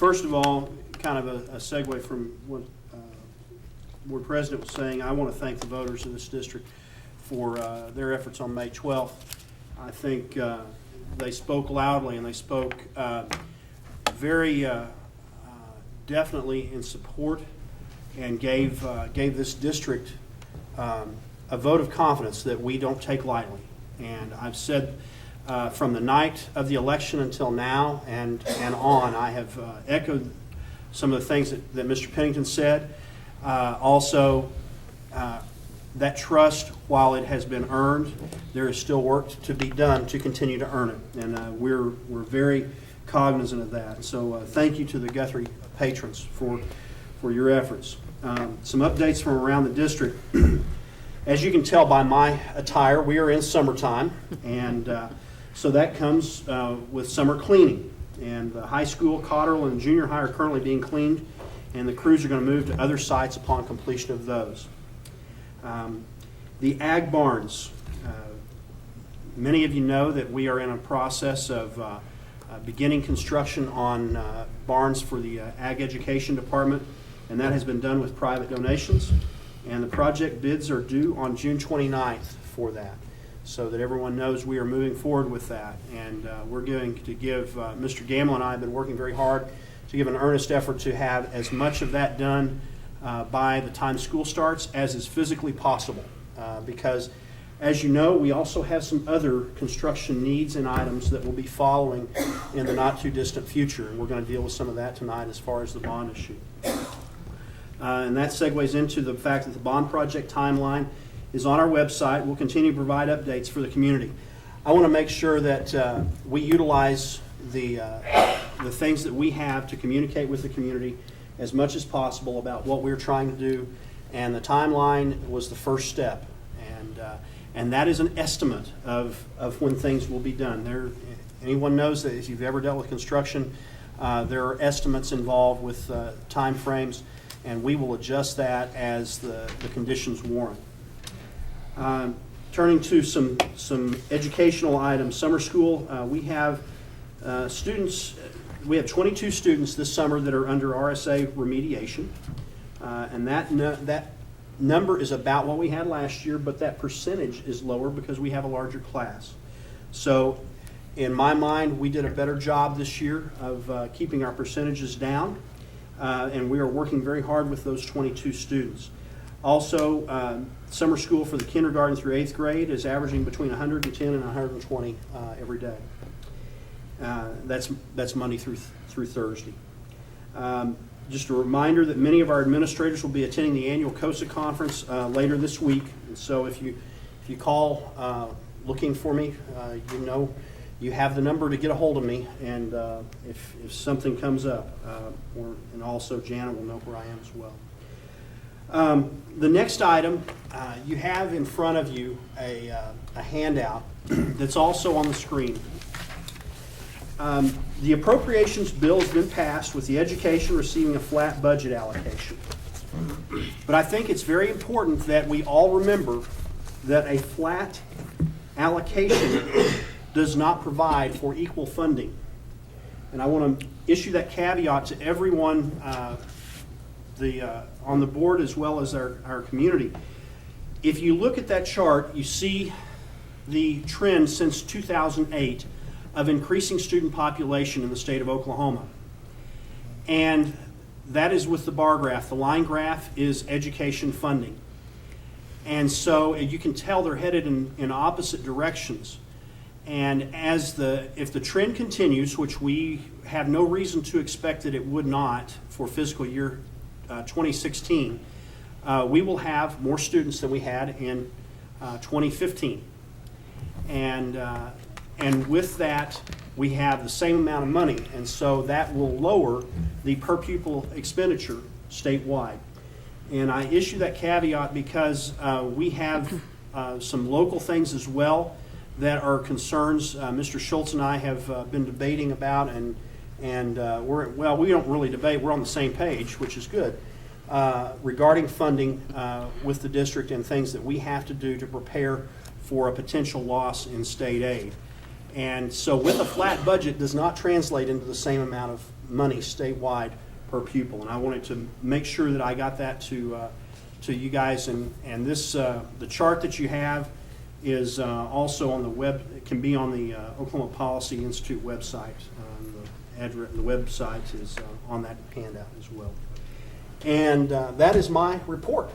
first of all, kind of a segue from what Board President was saying, I want to thank the voters of this district for their efforts on May 12th. I think they spoke loudly and they spoke very definitely in support and gave this district a vote of confidence that we don't take lightly. And I've said from the night of the election until now and on, I have echoed some of the things that Mr. Pennington said. Also, that trust, while it has been earned, there is still work to be done to continue to earn it. And we're very cognizant of that. So thank you to the Guthrie patrons for your efforts. Some updates from around the district. As you can tell by my attire, we are in summertime, and so that comes with summer cleaning. And the high school, Cotterell, and junior high are currently being cleaned, and the crews are going to move to other sites upon completion of those. The ag barns. Many of you know that we are in a process of beginning construction on barns for the ag education department, and that has been done with private donations. And the project bids are due on June 29th for that, so that everyone knows we are moving forward with that. And we're going to give, Mr. Gamble and I have been working very hard to give an earnest effort to have as much of that done by the time school starts as is physically possible. Because, as you know, we also have some other construction needs and items that will be following in the not too distant future. And we're going to deal with some of that tonight as far as the bond issue. And that segues into the fact that the bond project timeline is on our website. We'll continue to provide updates for the community. I want to make sure that we utilize the things that we have to communicate with the community as much as possible about what we're trying to do. And the timeline was the first step. And that is an estimate of when things will be done. Anyone knows that if you've ever dealt with construction, there are estimates involved with time frames, and we will adjust that as the conditions warrant. Turning to some educational items. Summer school, we have students. We have 22 students this summer that are under RSA remediation, and that number is about what we had last year, but that percentage is lower because we have a larger class. So in my mind, we did a better job this year of keeping our percentages down, and we are working very hard with those 22 students. Also, summer school for the kindergarten through 8th grade is averaging between 110 and 120 every day. That's Monday through Thursday. Just a reminder that many of our administrators will be attending the annual COSA conference later this week. And so if you call looking for me, you know you have the number to get a hold of me. And if something comes up, and also Janet will know where I am as well. The next item, you have in front of you a handout that's also on the screen. The appropriations bill has been passed with the education receiving a flat budget allocation. But I think it's very important that we all remember that a flat allocation does not provide for equal funding. And I want to issue that caveat to everyone on the board as well as our community. If you look at that chart, you see the trend since 2008 of increasing student population in the state of Oklahoma. And that is with the bar graph. The line graph is education funding. And so you can tell they're headed in opposite directions. And if the trend continues, which we have no reason to expect that it would not for fiscal year 2016, we will have more students than we had in 2015. And with that, we have the same amount of money, and so that will lower the per pupil expenditure statewide. And I issue that caveat because we have some local things as well that are concerns Mr. Schultz and I have been debating about, and we don't really debate, we're on the same page, which is good, regarding funding with the district and things that we have to do to prepare for a potential loss in state aid. And so with a flat budget does not translate into the same amount of money statewide per pupil. And I wanted to make sure that I got that to you guys. And this, the chart that you have is also on the web, it can be on the Oklahoma Policy Institute website. The website is on that handout as well. And that is my report.